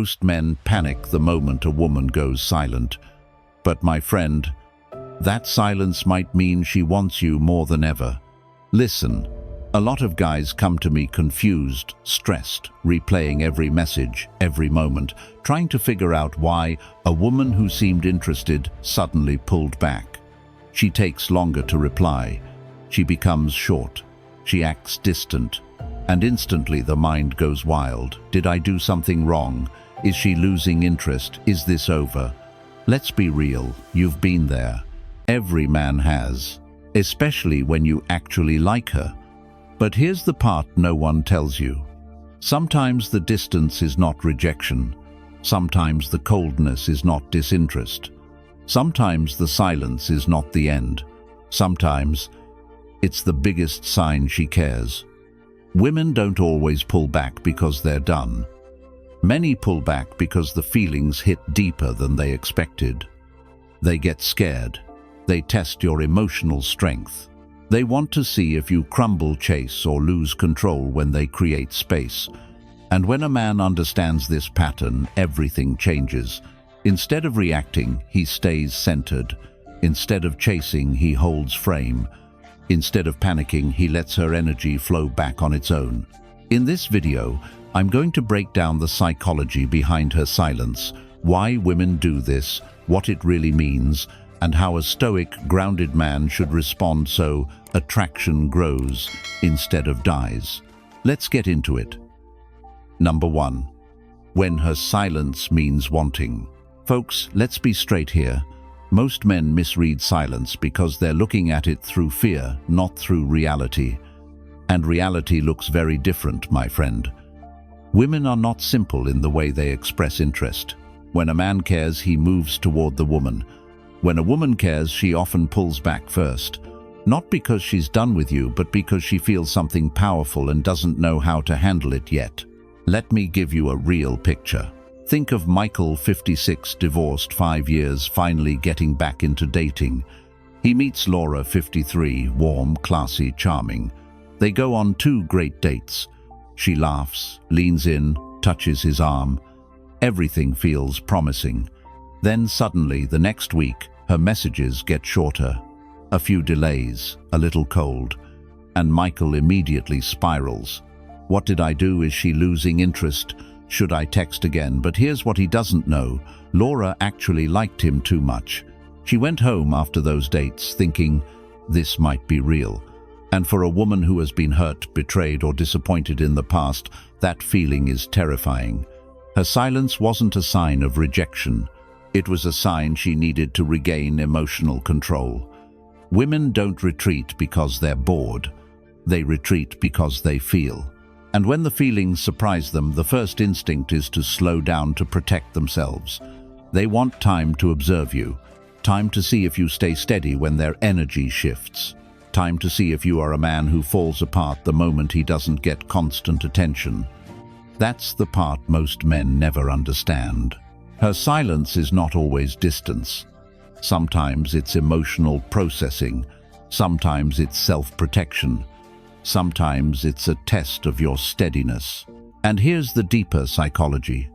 Most men panic the moment a woman goes silent. But my friend, that silence might mean she wants you more than ever. Listen, a lot of guys come to me confused, stressed, replaying every message, every moment, trying to figure out why a woman who seemed interested suddenly pulled back. She takes longer to reply. She becomes short. She acts distant. And instantly the mind goes wild. Did I do something wrong? Is she losing interest? Is this over? Let's be real, you've been there. Every man has, especially when you actually like her. But here's the part no one tells you. Sometimes the distance is not rejection. Sometimes the coldness is not disinterest. Sometimes the silence is not the end. Sometimes it's the biggest sign she cares. Women don't always pull back because they're done. Many pull back because the feelings hit deeper than they expected. They get scared. They test your emotional strength. They want to see if you crumble, chase, or lose control when they create space. And when a man understands this pattern, everything changes. Instead of reacting, he stays centered. Instead of chasing, he holds frame. Instead of panicking, he lets her energy flow back on its own. In this video, I'm going to break down the psychology behind her silence, why women do this, what it really means, and how a stoic, grounded man should respond so attraction grows instead of dies. Let's get into it. Number 1. When her silence means wanting. Folks, let's be straight here. Most men misread silence because they're looking at it through fear, not through reality. And reality looks very different, my friend. Women are not simple in the way they express interest. When a man cares, he moves toward the woman. When a woman cares, she often pulls back first. Not because she's done with you, but because she feels something powerful and doesn't know how to handle it yet. Let me give you a real picture. Think of Michael, 56, divorced 5 years, finally getting back into dating. He meets Laura, 53, warm, classy, charming. They go on 2 great dates. She laughs, leans in, touches his arm. Everything feels promising. Then suddenly, the next week, her messages get shorter. A few delays, a little cold, and Michael immediately spirals. What did I do? Is she losing interest? Should I text again? But here's what he doesn't know. Laura actually liked him too much. She went home after those dates thinking, this might be real. And for a woman who has been hurt, betrayed, or disappointed in the past, that feeling is terrifying. Her silence wasn't a sign of rejection. It was a sign she needed to regain emotional control. Women don't retreat because they're bored. They retreat because they feel. And when the feelings surprise them, the first instinct is to slow down to protect themselves. They want time to observe you, time to see if you stay steady when their energy shifts, time to see if you are a man who falls apart the moment he doesn't get constant attention. That's the part most men never understand. Her silence is not always distance. Sometimes it's emotional processing. Sometimes it's self-protection. Sometimes it's a test of your steadiness. And here's the deeper psychology.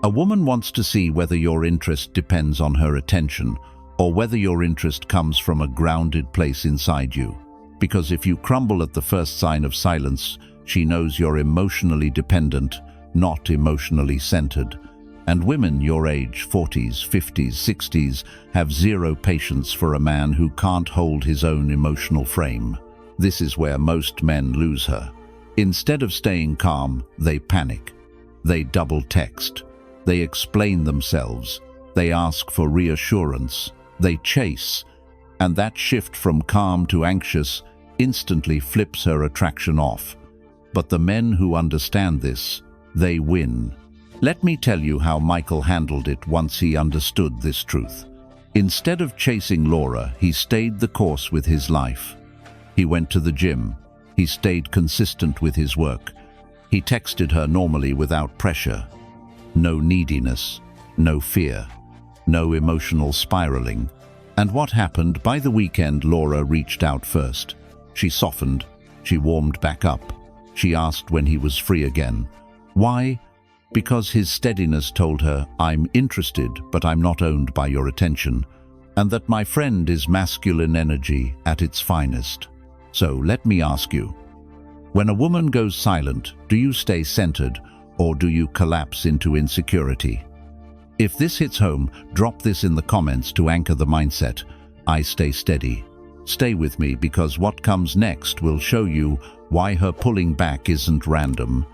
A woman wants to see whether your interest depends on her attention or whether your interest comes from a grounded place inside you. Because if you crumble at the first sign of silence, she knows you're emotionally dependent, not emotionally centered. And women your age, 40s, 50s, 60s, have zero patience for a man who can't hold his own emotional frame. This is where most men lose her. Instead of staying calm, they panic. They double text. They explain themselves. They ask for reassurance. They chase. And that shift from calm to anxious instantly flips her attraction off. But the men who understand this, they win. Let me tell you how Michael handled it once he understood this truth. Instead of chasing Laura, he stayed the course with his life. He went to the gym. He stayed consistent with his work. He texted her normally without pressure. No neediness, no fear, no emotional spiraling. And what happened? By the weekend, Laura reached out first. She softened. She warmed back up. She asked when he was free again. Why? Because his steadiness told her, "I'm interested, but I'm not owned by your attention," and that my friend is masculine energy at its finest. So let me ask you, when a woman goes silent, do you stay centered or do you collapse into insecurity? If this hits home, drop this in the comments to anchor the mindset. I stay steady. Stay with me, because what comes next will show you why her pulling back isn't random.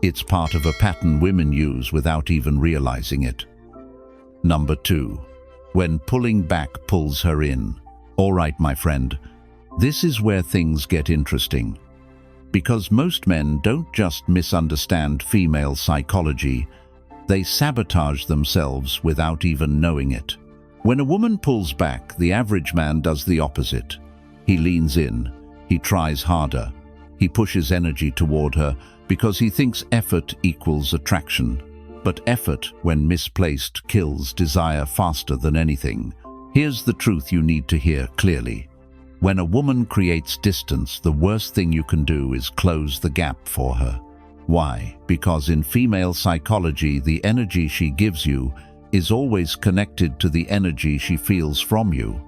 It's part of a pattern women use without even realizing it. Number 2. When pulling back pulls her in. All right, my friend, this is where things get interesting. Because most men don't just misunderstand female psychology, they sabotage themselves without even knowing it. When a woman pulls back, the average man does the opposite. He leans in, he tries harder, he pushes energy toward her because he thinks effort equals attraction. But effort, when misplaced, kills desire faster than anything. Here's the truth you need to hear clearly. When a woman creates distance, the worst thing you can do is close the gap for her. Why? Because in female psychology, the energy she gives you is always connected to the energy she feels from you.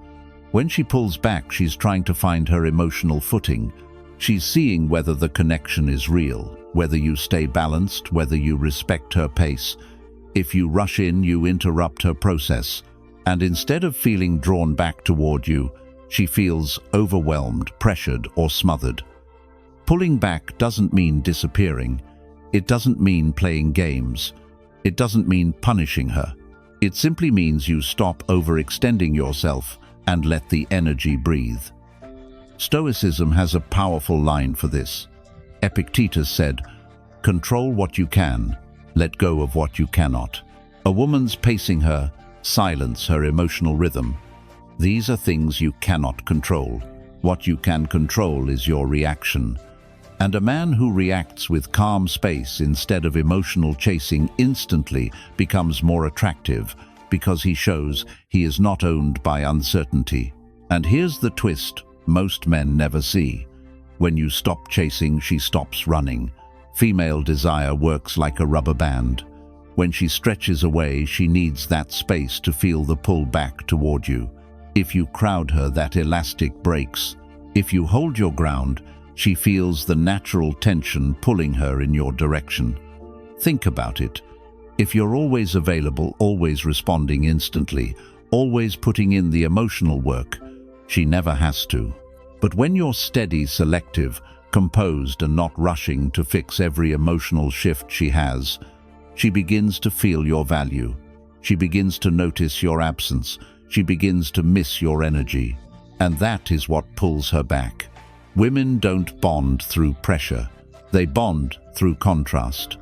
When she pulls back, she's trying to find her emotional footing. She's seeing whether the connection is real, whether you stay balanced, whether you respect her pace. If you rush in, you interrupt her process. And instead of feeling drawn back toward you, she feels overwhelmed, pressured, or smothered. Pulling back doesn't mean disappearing. It doesn't mean playing games. It doesn't mean punishing her. It simply means you stop overextending yourself and let the energy breathe. Stoicism has a powerful line for this. Epictetus said, "Control what you can, let go of what you cannot." A woman's pacing her, silence her emotional rhythm. These are things you cannot control. What you can control is your reaction. And a man who reacts with calm space instead of emotional chasing instantly becomes more attractive, because he shows he is not owned by uncertainty. And here's the twist most men never see. When you stop chasing, she stops running. Female desire works like a rubber band. When she stretches away, she needs that space to feel the pull back toward you. If you crowd her, that elastic breaks. If you hold your ground, she feels the natural tension pulling her in your direction. Think about it. If you're always available, always responding instantly, always putting in the emotional work, she never has to. But when you're steady, selective, composed, and not rushing to fix every emotional shift she has, she begins to feel your value. She begins to notice your absence. She begins to miss your energy. And that is what pulls her back. Women don't bond through pressure. They bond through contrast.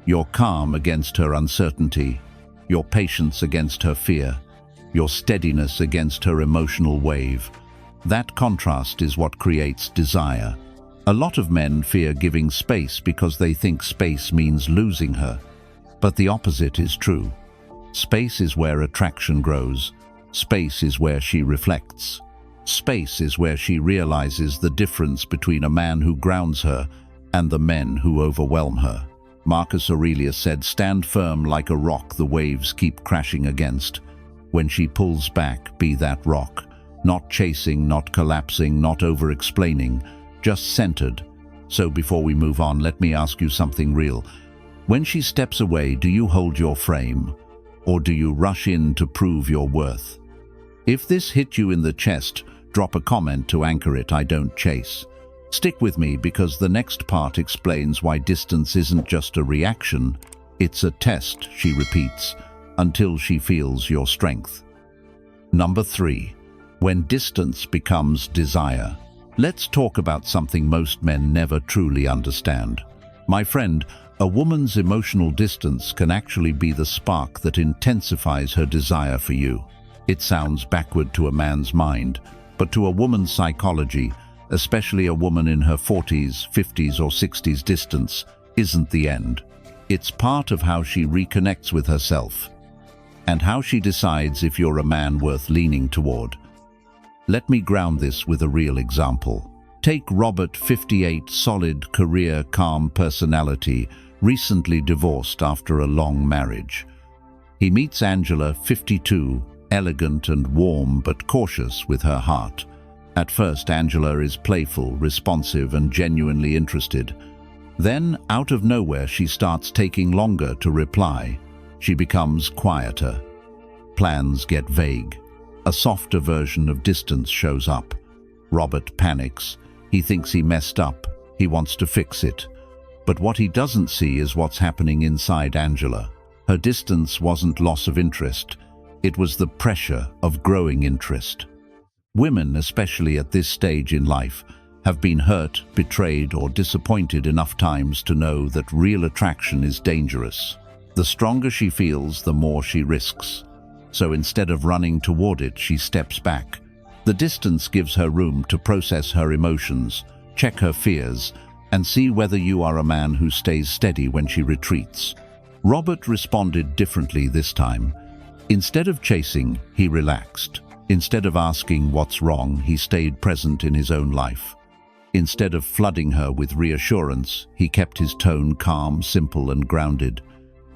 Your calm against her uncertainty, your patience against her fear, your steadiness against her emotional wave. That contrast is what creates desire. A lot of men fear giving space because they think space means losing her. But the opposite is true. Space is where attraction grows. Space is where she reflects. Space is where she realizes the difference between a man who grounds her and the men who overwhelm her. Marcus Aurelius said, "Stand firm like a rock the waves keep crashing against." When she pulls back, be that rock. Not chasing, not collapsing, not over-explaining, just centered. So before we move on, let me ask you something real. When she steps away, do you hold your frame? Or do you rush in to prove your worth? If this hit you in the chest, drop a comment to anchor it. I don't chase. Stick with me, because the next part explains why distance isn't just a reaction, it's a test, she repeats, until she feels your strength. Number 3. When distance becomes desire. Let's talk about something most men never truly understand. My friend, a woman's emotional distance can actually be the spark that intensifies her desire for you. It sounds backward to a man's mind, but to a woman's psychology, especially a woman in her 40s, 50s, or 60s, distance isn't the end. It's part of how she reconnects with herself and how she decides if you're a man worth leaning toward. Let me ground this with a real example. Take Robert, 58, solid career, calm personality, recently divorced after a long marriage. He meets Angela, 52, elegant and warm but cautious with her heart. At first, Angela is playful, responsive, and genuinely interested. Then, out of nowhere, she starts taking longer to reply. She becomes quieter. Plans get vague. A softer version of distance shows up. Robert panics. He thinks he messed up. He wants to fix it. But what he doesn't see is what's happening inside Angela. Her distance wasn't loss of interest. It was the pressure of growing interest. Women, especially at this stage in life, have been hurt, betrayed, or disappointed enough times to know that real attraction is dangerous. The stronger she feels, the more she risks. So instead of running toward it, she steps back. The distance gives her room to process her emotions, check her fears, and see whether you are a man who stays steady when she retreats. Robert responded differently this time. Instead of chasing, he relaxed. Instead of asking what's wrong, he stayed present in his own life. Instead of flooding her with reassurance, he kept his tone calm, simple, and grounded.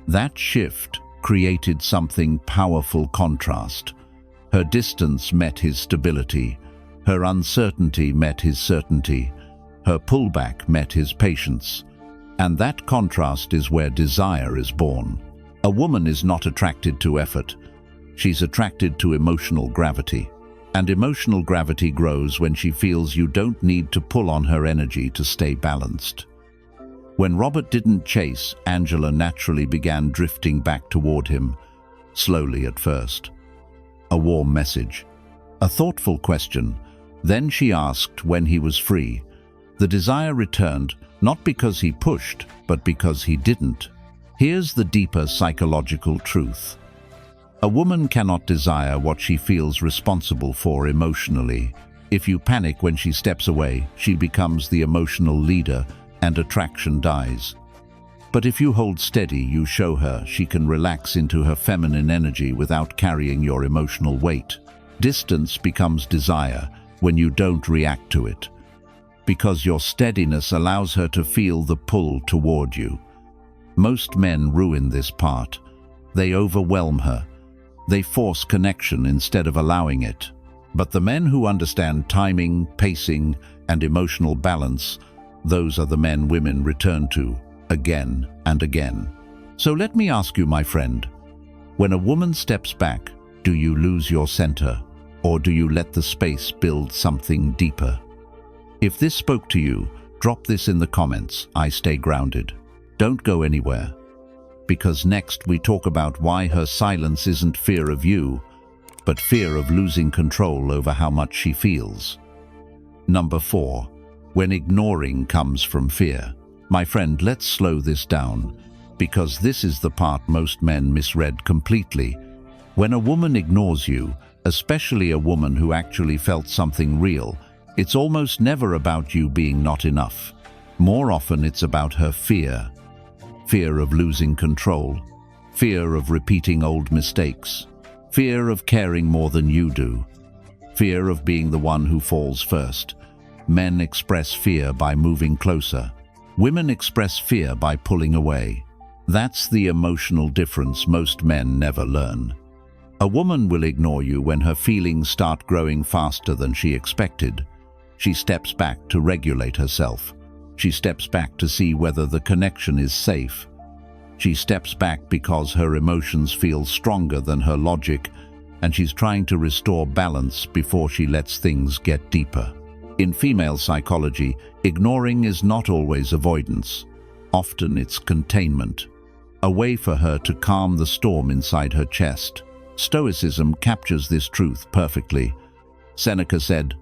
That shift created something powerful contrast. Her distance met his stability. Her uncertainty met his certainty. Her pullback met his patience. And that contrast is where desire is born. A woman is not attracted to effort. She's attracted to emotional gravity. And emotional gravity grows when she feels you don't need to pull on her energy to stay balanced. When Robert didn't chase, Angela naturally began drifting back toward him, slowly at first. A warm message, a thoughtful question. Then she asked when he was free. The desire returned, not because he pushed, but because he didn't. Here's the deeper psychological truth. A woman cannot desire what she feels responsible for emotionally. If you panic when she steps away, she becomes the emotional leader and attraction dies. But if you hold steady, you show her she can relax into her feminine energy without carrying your emotional weight. Distance becomes desire when you don't react to it, because your steadiness allows her to feel the pull toward you. Most men ruin this part. They overwhelm her. They force connection instead of allowing it. But the men who understand timing, pacing, and emotional balance, those are the men women return to, again and again. So let me ask you, my friend, when a woman steps back, do you lose your center, or do you let the space build something deeper? If this spoke to you, drop this in the comments. I stay grounded. Don't go anywhere. Because next we talk about why her silence isn't fear of you, but fear of losing control over how much she feels. Number 4. When ignoring comes from fear. My friend, let's slow this down, because this is the part most men misread completely. When a woman ignores you, especially a woman who actually felt something real, it's almost never about you being not enough. More often it's about her fear. Fear of losing control, fear of repeating old mistakes, fear of caring more than you do, fear of being the one who falls first. Men express fear by moving closer. Women express fear by pulling away. That's the emotional difference most men never learn. A woman will ignore you when her feelings start growing faster than she expected. She steps back to regulate herself. She steps back to see whether the connection is safe. She steps back because her emotions feel stronger than her logic, and she's trying to restore balance before she lets things get deeper. In female psychology, ignoring is not always avoidance. Often it's containment, a way for her to calm the storm inside her chest. Stoicism captures this truth perfectly. Seneca said,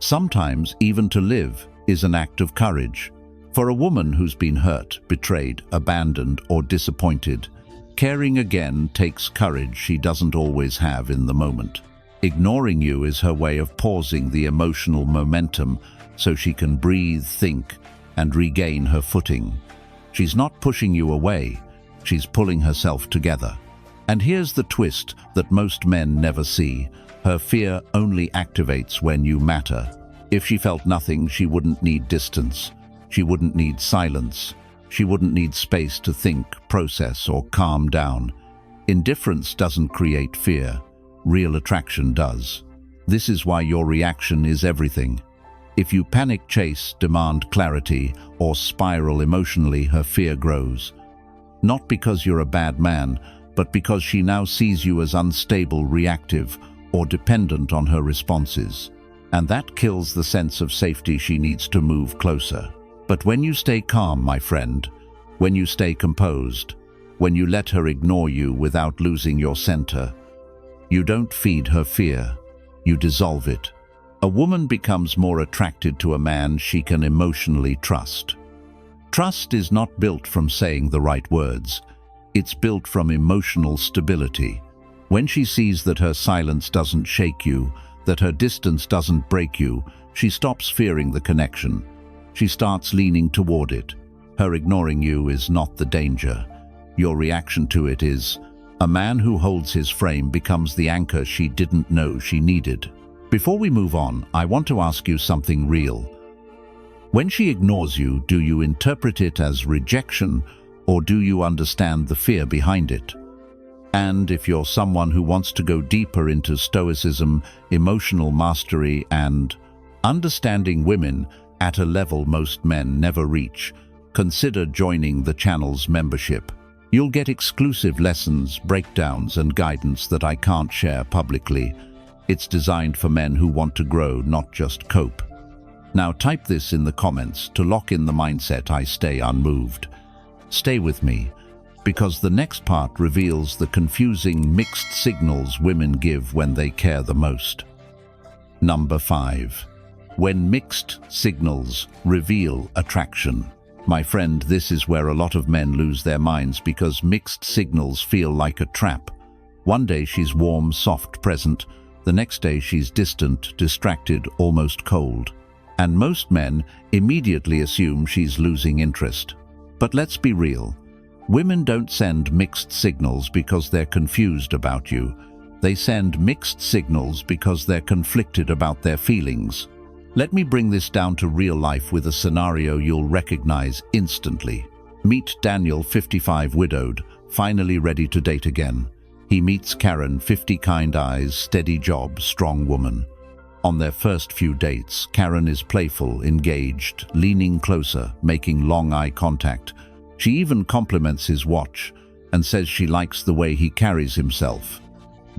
"Sometimes even to live is an act of courage." For a woman who's been hurt, betrayed, abandoned, or disappointed, caring again takes courage she doesn't always have in the moment. Ignoring you is her way of pausing the emotional momentum so she can breathe, think, and regain her footing. She's not pushing you away, she's pulling herself together. And here's the twist that most men never see. Her fear only activates when you matter. If she felt nothing, she wouldn't need distance. She wouldn't need silence. She wouldn't need space to think, process, or calm down. Indifference doesn't create fear. Real attraction does. This is why your reaction is everything. If you panic chase, demand clarity, or spiral emotionally, her fear grows. Not because you're a bad man, but because she now sees you as unstable, reactive, or dependent on her responses. And that kills the sense of safety she needs to move closer. But when you stay calm, my friend, when you stay composed, when you let her ignore you without losing your center, you don't feed her fear, you dissolve it. A woman becomes more attracted to a man she can emotionally trust. Trust is not built from saying the right words. It's built from emotional stability. When she sees that her silence doesn't shake you, that her distance doesn't break you, she stops fearing the connection. She starts leaning toward it. Her ignoring you is not the danger. Your reaction to it is. A man who holds his frame becomes the anchor she didn't know she needed. Before we move on, I want to ask you something real. When she ignores you, do you interpret it as rejection, or do you understand the fear behind it? And if you're someone who wants to go deeper into Stoicism, emotional mastery, and understanding women at a level most men never reach, consider joining the channel's membership. You'll get exclusive lessons, breakdowns, and guidance that I can't share publicly. It's designed for men who want to grow, not just cope. Now type this in the comments to lock in the mindset I stay unmoved. Stay with me, because the next part reveals the confusing mixed signals women give when they care the most. Number 5. When mixed signals reveal attraction. My friend, this is where a lot of men lose their minds because mixed signals feel like a trap. One day she's warm, soft, present. The next day she's distant, distracted, almost cold. And most men immediately assume she's losing interest. But let's be real. Women don't send mixed signals because they're confused about you. They send mixed signals because they're conflicted about their feelings. Let me bring this down to real life with a scenario you'll recognize instantly. Meet Daniel, 55, widowed, finally ready to date again. He meets Karen, 50, kind eyes, steady job, strong woman. On their first few dates, Karen is playful, engaged, leaning closer, making long eye contact. She even compliments his watch and says she likes the way he carries himself.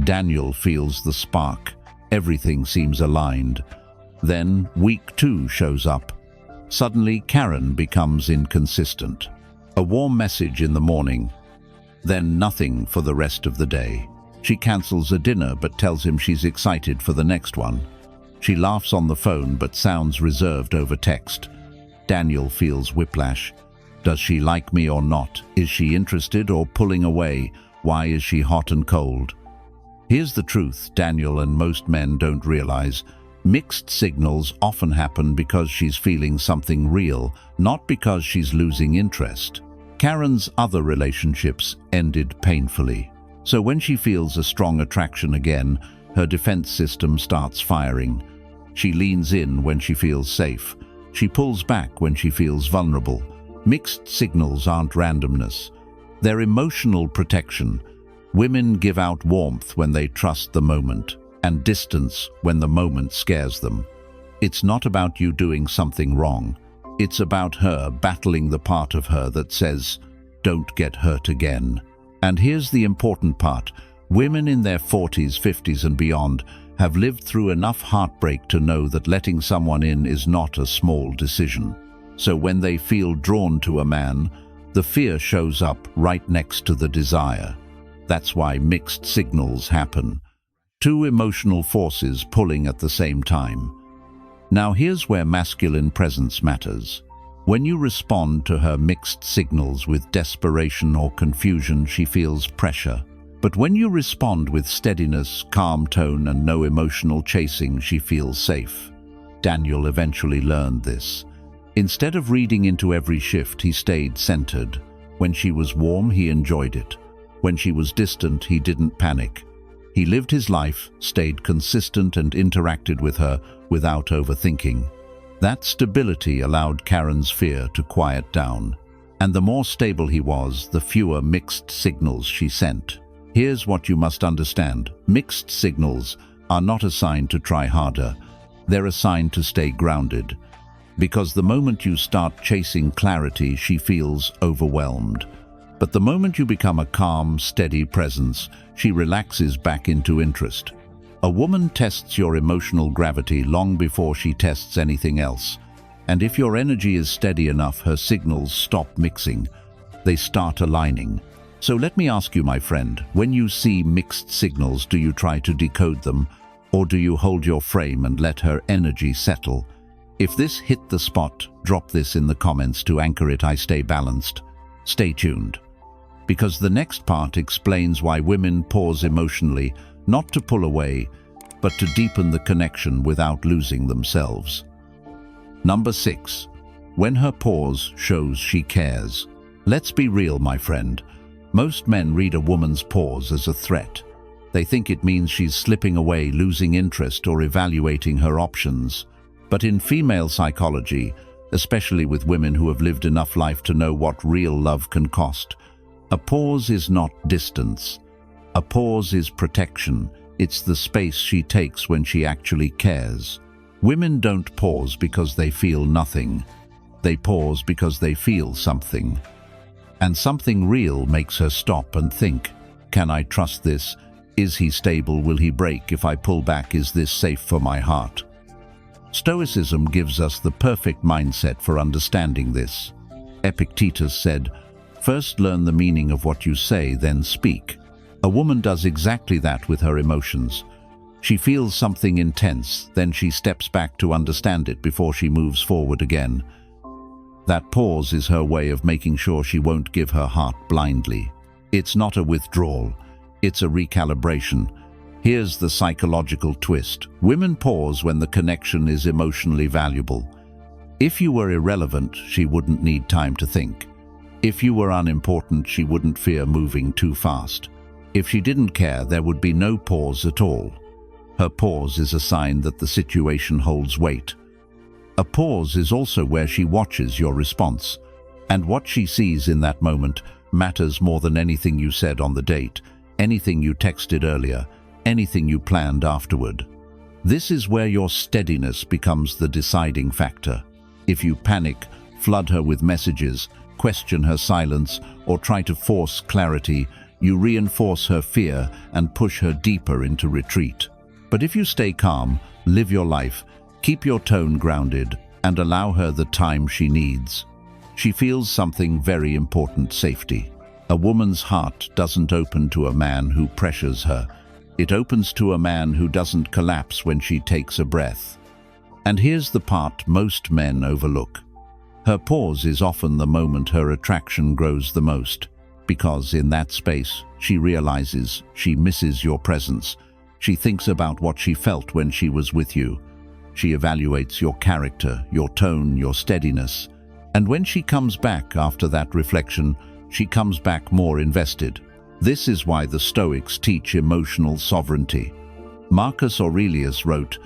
Daniel feels the spark. Everything seems aligned. Then week 2 shows up. Suddenly, Karen becomes inconsistent. A warm message in the morning, then nothing for the rest of the day. She cancels a dinner but tells him she's excited for the next one. She laughs on the phone but sounds reserved over text. Daniel feels whiplash. Does she like me or not? Is she interested or pulling away? Why is she hot and cold? Here's the truth Daniel and most men don't realize. Mixed signals often happen because she's feeling something real, not because she's losing interest. Karen's other relationships ended painfully. So when she feels a strong attraction again, her defense system starts firing. She leans in when she feels safe. She pulls back when she feels vulnerable. Mixed signals aren't randomness. They're emotional protection. Women give out warmth when they trust the moment, and distance when the moment scares them. It's not about you doing something wrong. It's about her battling the part of her that says, "Don't get hurt again." And here's the important part. Women in their 40s, 50s and beyond have lived through enough heartbreak to know that letting someone in is not a small decision. So when they feel drawn to a man, the fear shows up right next to the desire. That's why mixed signals happen. Two emotional forces pulling at the same time. Now here's where masculine presence matters. When you respond to her mixed signals with desperation or confusion, she feels pressure. But when you respond with steadiness, calm tone, and no emotional chasing, she feels safe. Daniel eventually learned this. Instead of reading into every shift, he stayed centered. When she was warm, he enjoyed it. When she was distant, he didn't panic. He lived his life, stayed consistent, and interacted with her without overthinking. That stability allowed Karen's fear to quiet down. And the more stable he was, the fewer mixed signals she sent. Here's what you must understand. Mixed signals are not assigned to try harder. They're assigned to stay grounded. Because the moment you start chasing clarity, she feels overwhelmed. But the moment you become a calm, steady presence, she relaxes back into interest. A woman tests your emotional gravity long before she tests anything else. And if your energy is steady enough, her signals stop mixing. They start aligning. So let me ask you, my friend, when you see mixed signals, do you try to decode them, or do you hold your frame and let her energy settle? If this hit the spot, drop this in the comments to anchor it. I stay balanced. Stay tuned. Because the next part explains why women pause emotionally, not to pull away, but to deepen the connection without losing themselves. Number 6. When her pause shows she cares. Let's be real, my friend. Most men read a woman's pause as a threat. They think it means she's slipping away, losing interest, or evaluating her options. But in female psychology, especially with women who have lived enough life to know what real love can cost, a pause is not distance. A pause is protection. It's the space she takes when she actually cares. Women don't pause because they feel nothing. They pause because they feel something. And something real makes her stop and think, can I trust this? Is he stable? Will he break if I pull back? Is this safe for my heart? Stoicism gives us the perfect mindset for understanding this. Epictetus said, "First learn the meaning of what you say, then speak." A woman does exactly that with her emotions. She feels something intense, then she steps back to understand it before she moves forward again. That pause is her way of making sure she won't give her heart blindly. It's not a withdrawal, it's a recalibration. Here's the psychological twist. Women pause when the connection is emotionally valuable. If you were irrelevant, she wouldn't need time to think. If you were unimportant, she wouldn't fear moving too fast. If she didn't care, there would be no pause at all. Her pause is a sign that the situation holds weight. A pause is also where she watches your response, and what she sees in that moment matters more than anything you said on the date, anything you texted earlier, anything you planned afterward. This is where your steadiness becomes the deciding factor. If you panic, flood her with messages, question her silence, or try to force clarity, you reinforce her fear and push her deeper into retreat. But if you stay calm, live your life, keep your tone grounded, and allow her the time she needs, she feels something very important: safety. A woman's heart doesn't open to a man who pressures her. It opens to a man who doesn't collapse when she takes a breath. And here's the part most men overlook. Her pause is often the moment her attraction grows the most, because in that space, she realizes she misses your presence. She thinks about what she felt when she was with you. She evaluates your character, your tone, your steadiness. And when she comes back after that reflection, she comes back more invested. This is why the Stoics teach emotional sovereignty. Marcus Aurelius wrote,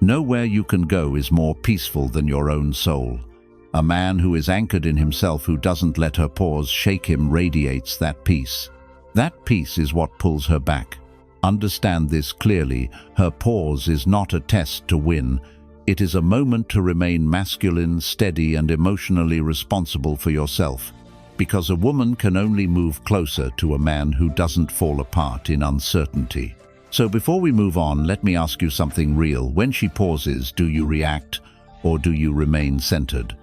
"Nowhere you can go is more peaceful than your own soul." A man who is anchored in himself, who doesn't let her pause shake him, radiates that peace. That peace is what pulls her back. Understand this clearly. Her pause is not a test to win. It is a moment to remain masculine, steady, and emotionally responsible for yourself. Because a woman can only move closer to a man who doesn't fall apart in uncertainty. So before we move on, let me ask you something real. When she pauses, do you react or do you remain centered?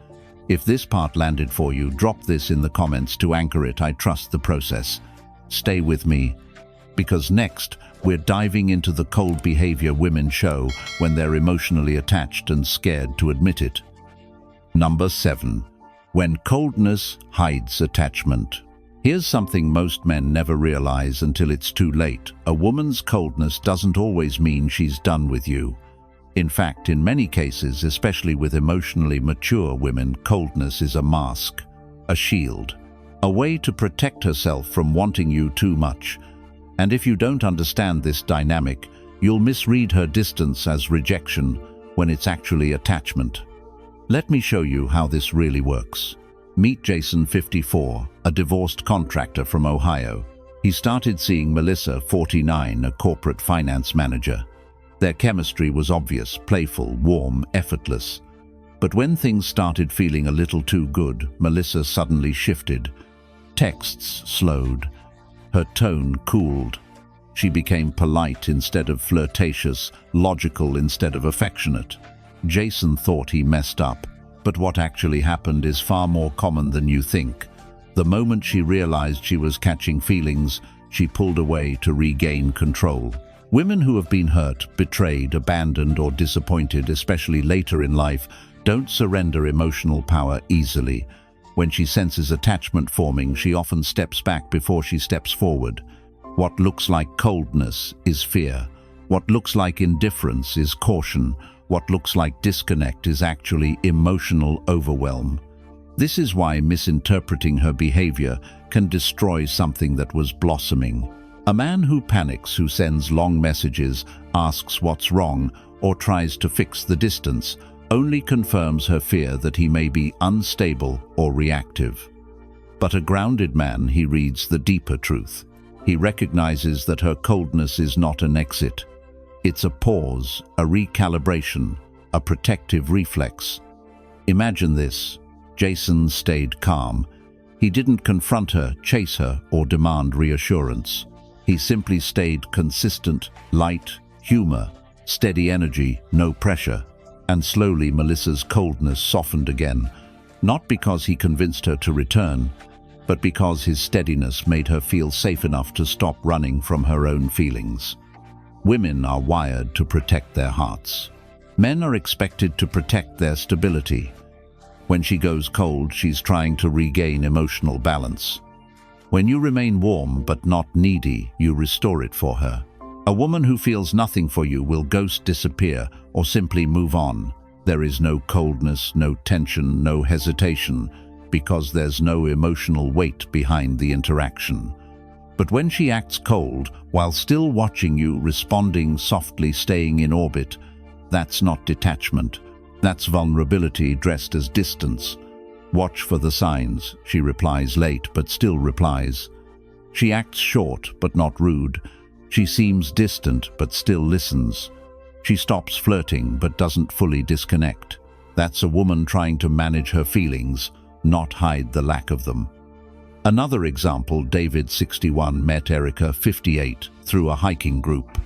If this part landed for you, drop this in the comments to anchor it. I trust the process. Stay with me, because next we're diving into the cold behavior women show when they're emotionally attached and scared to admit it. Number 7. When coldness hides attachment. Here's something most men never realize until it's too late. A woman's coldness doesn't always mean she's done with you. In fact, in many cases, especially with emotionally mature women, coldness is a mask, a shield, a way to protect herself from wanting you too much. And if you don't understand this dynamic, you'll misread her distance as rejection when it's actually attachment. Let me show you how this really works. Meet Jason, 54, a divorced contractor from Ohio. He started seeing Melissa, 49, a corporate finance manager. Their chemistry was obvious, playful, warm, effortless. But when things started feeling a little too good, Melissa suddenly shifted. Texts slowed. Her tone cooled. She became polite instead of flirtatious, logical instead of affectionate. Jason thought he messed up, but what actually happened is far more common than you think. The moment she realized she was catching feelings, she pulled away to regain control. Women who have been hurt, betrayed, abandoned, or disappointed, especially later in life, don't surrender emotional power easily. When she senses attachment forming, she often steps back before she steps forward. What looks like coldness is fear. What looks like indifference is caution. What looks like disconnect is actually emotional overwhelm. This is why misinterpreting her behavior can destroy something that was blossoming. A man who panics, who sends long messages, asks what's wrong, or tries to fix the distance, only confirms her fear that he may be unstable or reactive. But a grounded man, he reads the deeper truth. He recognizes that her coldness is not an exit. It's a pause, a recalibration, a protective reflex. Imagine this. Jason stayed calm. He didn't confront her, chase her, or demand reassurance. He simply stayed consistent, light, humor, steady energy, no pressure. And slowly Melissa's coldness softened again, not because he convinced her to return, but because his steadiness made her feel safe enough to stop running from her own feelings. Women are wired to protect their hearts. Men are expected to protect their stability. When she goes cold, she's trying to regain emotional balance. When you remain warm but not needy, you restore it for her. A woman who feels nothing for you will ghost, disappear, or simply move on. There is no coldness, no tension, no hesitation, because there's no emotional weight behind the interaction. But when she acts cold, while still watching you, responding softly, staying in orbit, that's not detachment. That's vulnerability dressed as distance. Watch for the signs. She replies late, but still replies. She acts short, but not rude. She seems distant, but still listens. She stops flirting, but doesn't fully disconnect. That's a woman trying to manage her feelings, not hide the lack of them. Another example, David, 61, met Erica, 58, through a hiking group.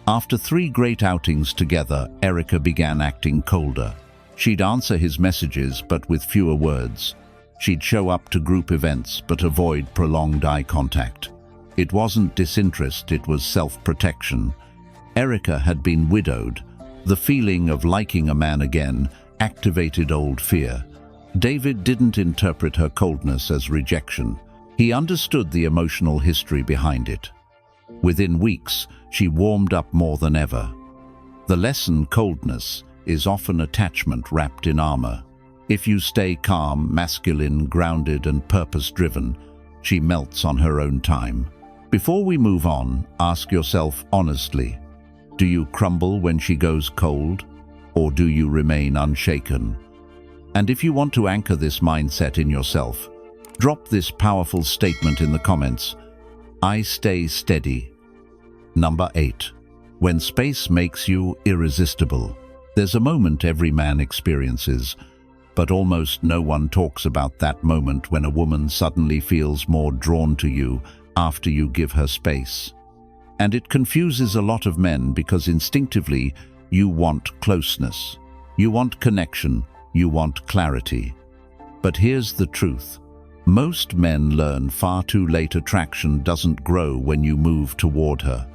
After 3 great outings together, Erica began acting colder. She'd answer his messages, but with fewer words. She'd show up to group events, but avoid prolonged eye contact. It wasn't disinterest, it was self-protection. Erica had been widowed. The feeling of liking a man again activated old fear. David didn't interpret her coldness as rejection. He understood the emotional history behind it. Within weeks, she warmed up more than ever. The lesson: coldness is often attachment wrapped in armor. If you stay calm, masculine, grounded, and purpose-driven, she melts on her own time. Before we move on, ask yourself honestly, do you crumble when she goes cold, or do you remain unshaken? And if you want to anchor this mindset in yourself, drop this powerful statement in the comments: I stay steady. Number 8. When space makes you irresistible. There's a moment every man experiences, but almost no one talks about that moment when a woman suddenly feels more drawn to you after you give her space. And it confuses a lot of men because instinctively you want closeness, you want connection, you want clarity. But here's the truth. Most men learn far too late attraction doesn't grow when you move toward her.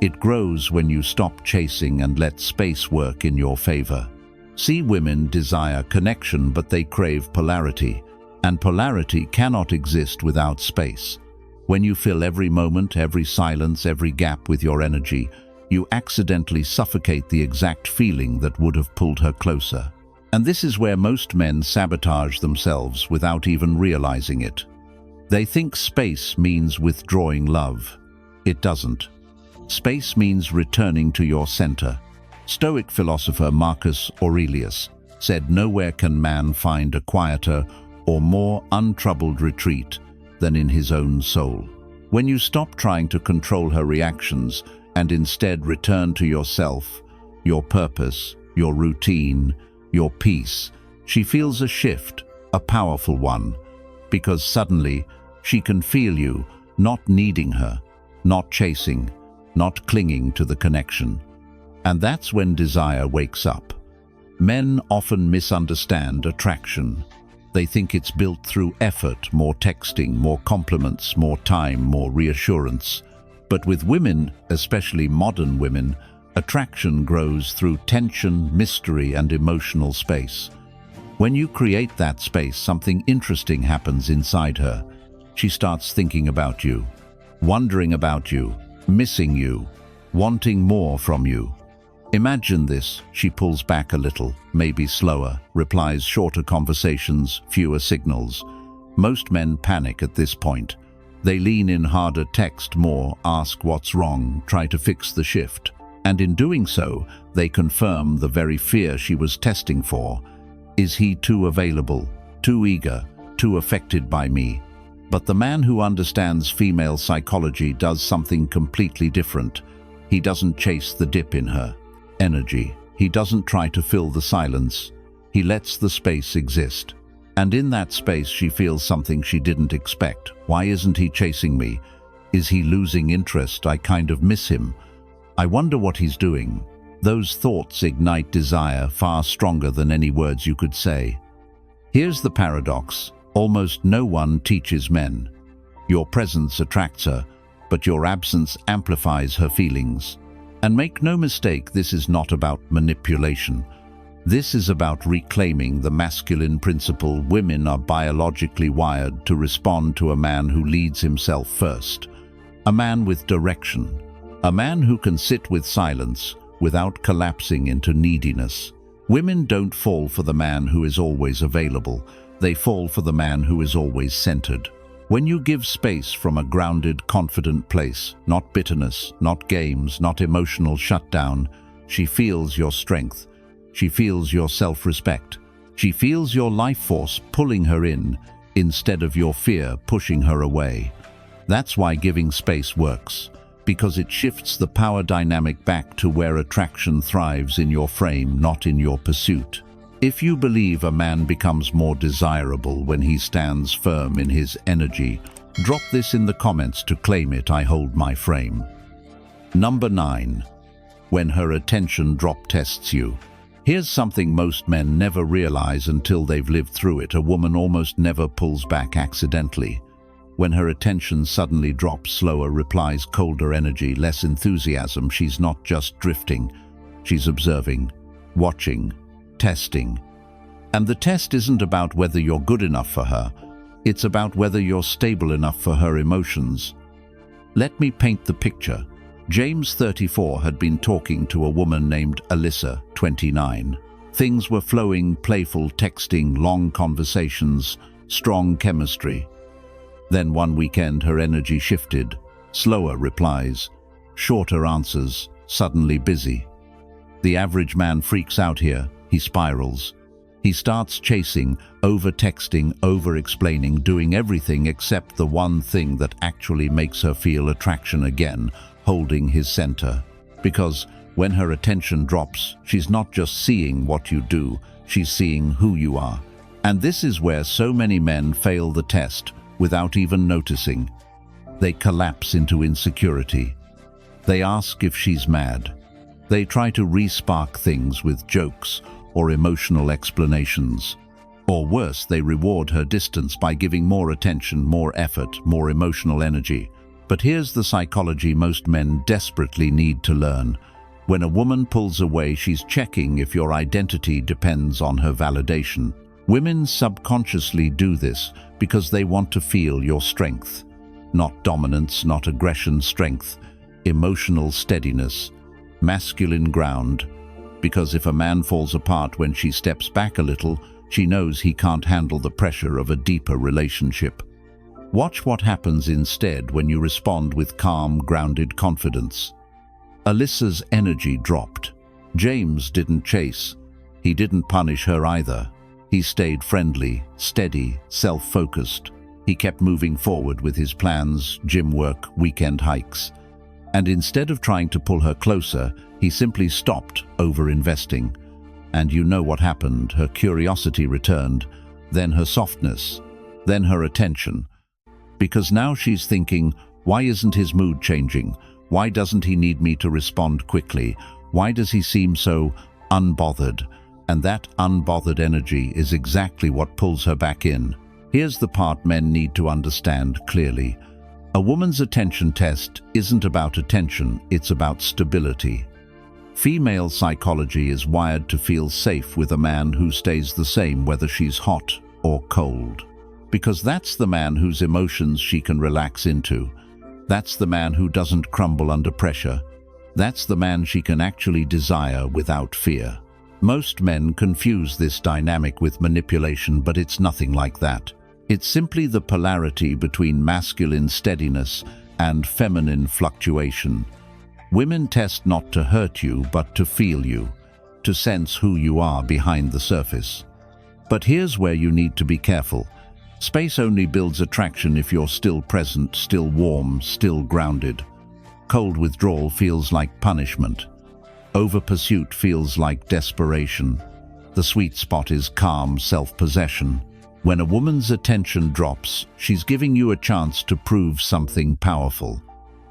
It grows when you stop chasing and let space work in your favor. See, women desire connection, but they crave polarity, and polarity cannot exist without space. When you fill every moment, every silence, every gap with your energy, you accidentally suffocate the exact feeling that would have pulled her closer. And this is where most men sabotage themselves without even realizing it. They think space means withdrawing love. It doesn't. Space means returning to your center. Stoic philosopher Marcus Aurelius said, "Nowhere can man find a quieter or more untroubled retreat than in his own soul. When you stop trying to control her reactions and instead return to yourself, your purpose, your routine, your peace, she feels a shift, a powerful one, because suddenly she can feel you, not needing her, not chasing, not clinging to the connection. And that's when desire wakes up. Men often misunderstand attraction. They think it's built through effort, more texting, more compliments, more time, more reassurance. But with women, especially modern women, attraction grows through tension, mystery, and emotional space. When you create that space, something interesting happens inside her. She starts thinking about you, wondering about you, missing you, wanting more from you. Imagine this. She pulls back a little, maybe slower, replies shorter conversations, fewer signals. Most men panic at this point. They lean in harder, text more, ask what's wrong, try to fix the shift. And in doing so, they confirm the very fear she was testing for. Is he too available, too eager, too affected by me? But the man who understands female psychology does something completely different. He doesn't chase the dip in her energy. He doesn't try to fill the silence. He lets the space exist. And in that space she feels something she didn't expect. Why isn't he chasing me? Is he losing interest? I kind of miss him. I wonder what he's doing. Those thoughts ignite desire far stronger than any words you could say. Here's the paradox. Almost no one teaches men. Your presence attracts her, but your absence amplifies her feelings. And make no mistake, this is not about manipulation. This is about reclaiming the masculine principle. Women are biologically wired to respond to a man who leads himself first. A man with direction. A man who can sit with silence without collapsing into neediness. Women don't fall for the man who is always available. They fall for the man who is always centered. When you give space from a grounded, confident place, not bitterness, not games, not emotional shutdown, she feels your strength. She feels your self-respect. She feels your life force pulling her in, instead of your fear pushing her away. That's why giving space works, because it shifts the power dynamic back to where attraction thrives, in your frame, not in your pursuit. If you believe a man becomes more desirable when he stands firm in his energy, drop this in the comments to claim it. I hold my frame. Number 9. When her attention drop tests you. Here's something most men never realize until they've lived through it. A woman almost never pulls back accidentally. When her attention suddenly drops, slower replies, colder energy, less enthusiasm, she's not just drifting. She's observing, watching, testing. And the test isn't about whether you're good enough for her. It's about whether you're stable enough for her emotions. Let me paint the picture. James, 34, had been talking to a woman named Alyssa, 29. Things were flowing, playful texting, long conversations, strong chemistry. Then one weekend her energy shifted. Slower replies, shorter answers, suddenly busy. The average man freaks out here. He spirals. He starts chasing, over-texting, over-explaining, doing everything except the one thing that actually makes her feel attraction again, holding his center. Because when her attention drops, she's not just seeing what you do, she's seeing who you are. And this is where so many men fail the test without even noticing. They collapse into insecurity. They ask if she's mad. They try to re-spark things with jokes or emotional explanations. Or worse, they reward her distance by giving more attention, more effort, more emotional energy. But here's the psychology most men desperately need to learn. When a woman pulls away, she's checking if your identity depends on her validation. Women subconsciously do this because they want to feel your strength. Not dominance, not aggression, strength, emotional steadiness, masculine ground. Because if a man falls apart when she steps back a little, she knows he can't handle the pressure of a deeper relationship. Watch what happens instead when you respond with calm, grounded confidence. Alyssa's energy dropped. James didn't chase. He didn't punish her either. He stayed friendly, steady, self-focused. He kept moving forward with his plans, gym work, weekend hikes. And instead of trying to pull her closer, he simply stopped over-investing. And you know what happened. Her curiosity returned, then her softness, then her attention. Because now she's thinking, why isn't his mood changing? Why doesn't he need me to respond quickly? Why does he seem so unbothered? And that unbothered energy is exactly what pulls her back in. Here's the part men need to understand clearly. A woman's attention test isn't about attention, it's about stability. Female psychology is wired to feel safe with a man who stays the same whether she's hot or cold. Because that's the man whose emotions she can relax into. That's the man who doesn't crumble under pressure. That's the man she can actually desire without fear. Most men confuse this dynamic with manipulation, but it's nothing like that. It's simply the polarity between masculine steadiness and feminine fluctuation. Women test not to hurt you, but to feel you, to sense who you are behind the surface. But here's where you need to be careful. Space only builds attraction if you're still present, still warm, still grounded. Cold withdrawal feels like punishment. Over-pursuit feels like desperation. The sweet spot is calm self-possession. When a woman's attention drops, she's giving you a chance to prove something powerful.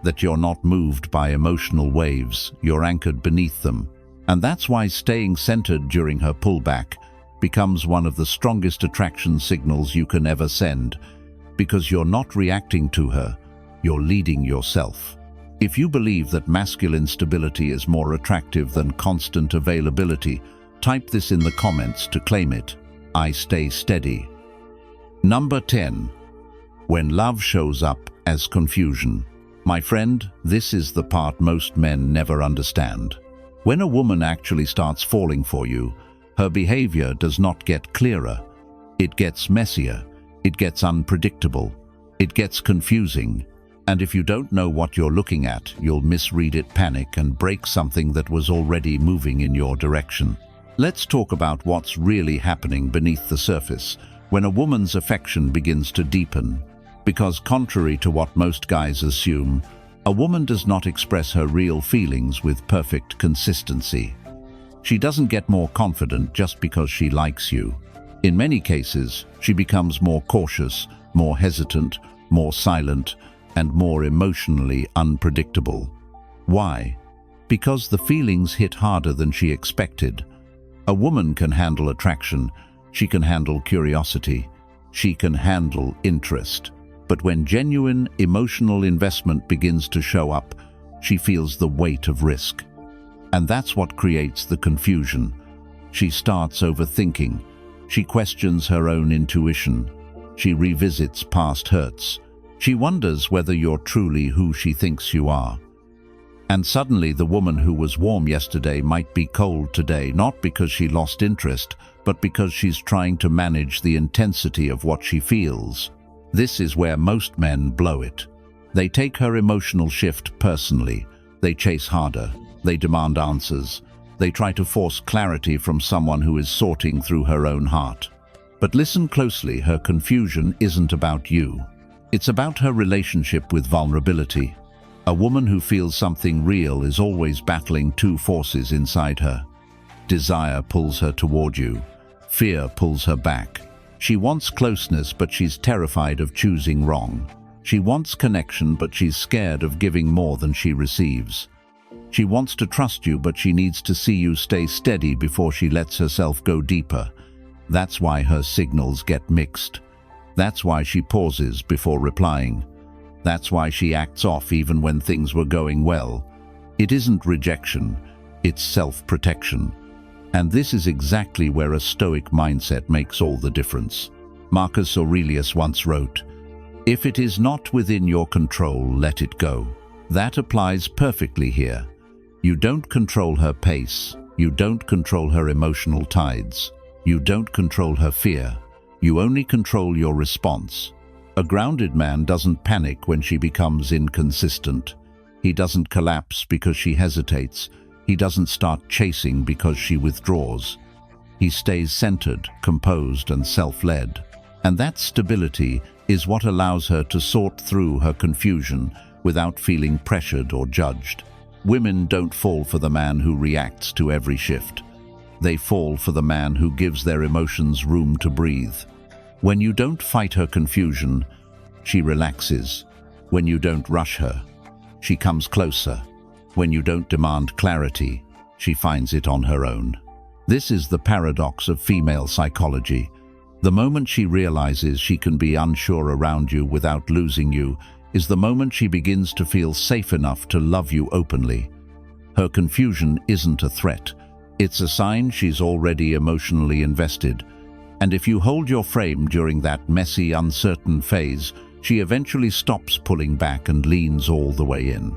That you're not moved by emotional waves, you're anchored beneath them. And that's why staying centered during her pullback becomes one of the strongest attraction signals you can ever send. Because you're not reacting to her, you're leading yourself. If you believe that masculine stability is more attractive than constant availability, type this in the comments to claim it. I stay steady. Number 10. When love shows up as confusion. My friend, this is the part most men never understand. When a woman actually starts falling for you, her behavior does not get clearer. It gets messier. It gets unpredictable. It gets confusing. And if you don't know what you're looking at, you'll misread it, panic, and break something that was already moving in your direction. Let's talk about what's really happening beneath the surface when a woman's affection begins to deepen. Because contrary to what most guys assume, a woman does not express her real feelings with perfect consistency. She doesn't get more confident just because she likes you. In many cases, she becomes more cautious, more hesitant, more silent, and more emotionally unpredictable. Why? Because the feelings hit harder than she expected. A woman can handle attraction, she can handle curiosity, she can handle interest. But when genuine emotional investment begins to show up, she feels the weight of risk. And that's what creates the confusion. She starts overthinking. She questions her own intuition. She revisits past hurts. She wonders whether you're truly who she thinks you are. And suddenly the woman who was warm yesterday might be cold today, not because she lost interest, but because she's trying to manage the intensity of what she feels. This is where most men blow it. They take her emotional shift personally. They chase harder. They demand answers. They try to force clarity from someone who is sorting through her own heart. But listen closely, her confusion isn't about you. It's about her relationship with vulnerability. A woman who feels something real is always battling two forces inside her. Desire pulls her toward you. Fear pulls her back. She wants closeness, but she's terrified of choosing wrong. She wants connection, but she's scared of giving more than she receives. She wants to trust you, but she needs to see you stay steady before she lets herself go deeper. That's why her signals get mixed. That's why she pauses before replying. That's why she acts off even when things were going well. It isn't rejection, it's self-protection. And this is exactly where a Stoic mindset makes all the difference. Marcus Aurelius once wrote, "If it is not within your control, let it go." That applies perfectly here. You don't control her pace. You don't control her emotional tides. You don't control her fear. You only control your response. A grounded man doesn't panic when she becomes inconsistent. He doesn't collapse because she hesitates. He doesn't start chasing because she withdraws. He stays centered, composed, and self-led. And that stability is what allows her to sort through her confusion without feeling pressured or judged. Women don't fall for the man who reacts to every shift. They fall for the man who gives their emotions room to breathe. When you don't fight her confusion, she relaxes. When you don't rush her, she comes closer. When you don't demand clarity, she finds it on her own. This is the paradox of female psychology. The moment she realizes she can be unsure around you without losing you is the moment she begins to feel safe enough to love you openly. Her confusion isn't a threat. It's a sign she's already emotionally invested. And if you hold your frame during that messy, uncertain phase, she eventually stops pulling back and leans all the way in.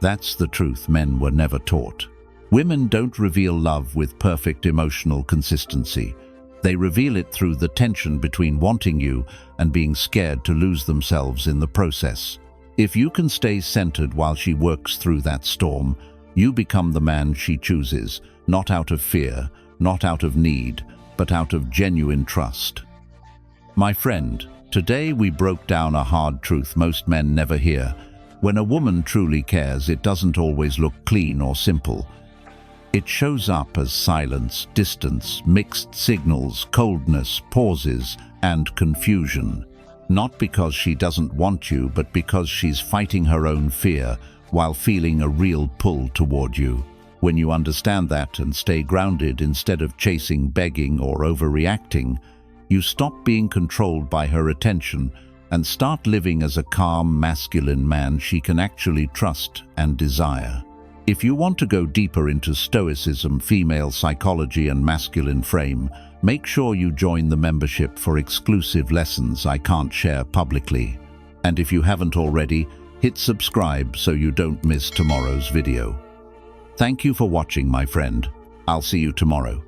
That's the truth men were never taught. Women don't reveal love with perfect emotional consistency. They reveal it through the tension between wanting you and being scared to lose themselves in the process. If you can stay centered while she works through that storm, you become the man she chooses, not out of fear, not out of need, but out of genuine trust. My friend, today we broke down a hard truth most men never hear. When a woman truly cares, it doesn't always look clean or simple. It shows up as silence, distance, mixed signals, coldness, pauses, and confusion. Not because she doesn't want you, but because she's fighting her own fear while feeling a real pull toward you. When you understand that and stay grounded instead of chasing, begging, or overreacting, you stop being controlled by her attention and start living as a calm, masculine man she can actually trust and desire. If you want to go deeper into Stoicism, female psychology, and masculine frame, make sure you join the membership for exclusive lessons I can't share publicly. And if you haven't already, hit subscribe so you don't miss tomorrow's video. Thank you for watching, my friend. I'll see you tomorrow.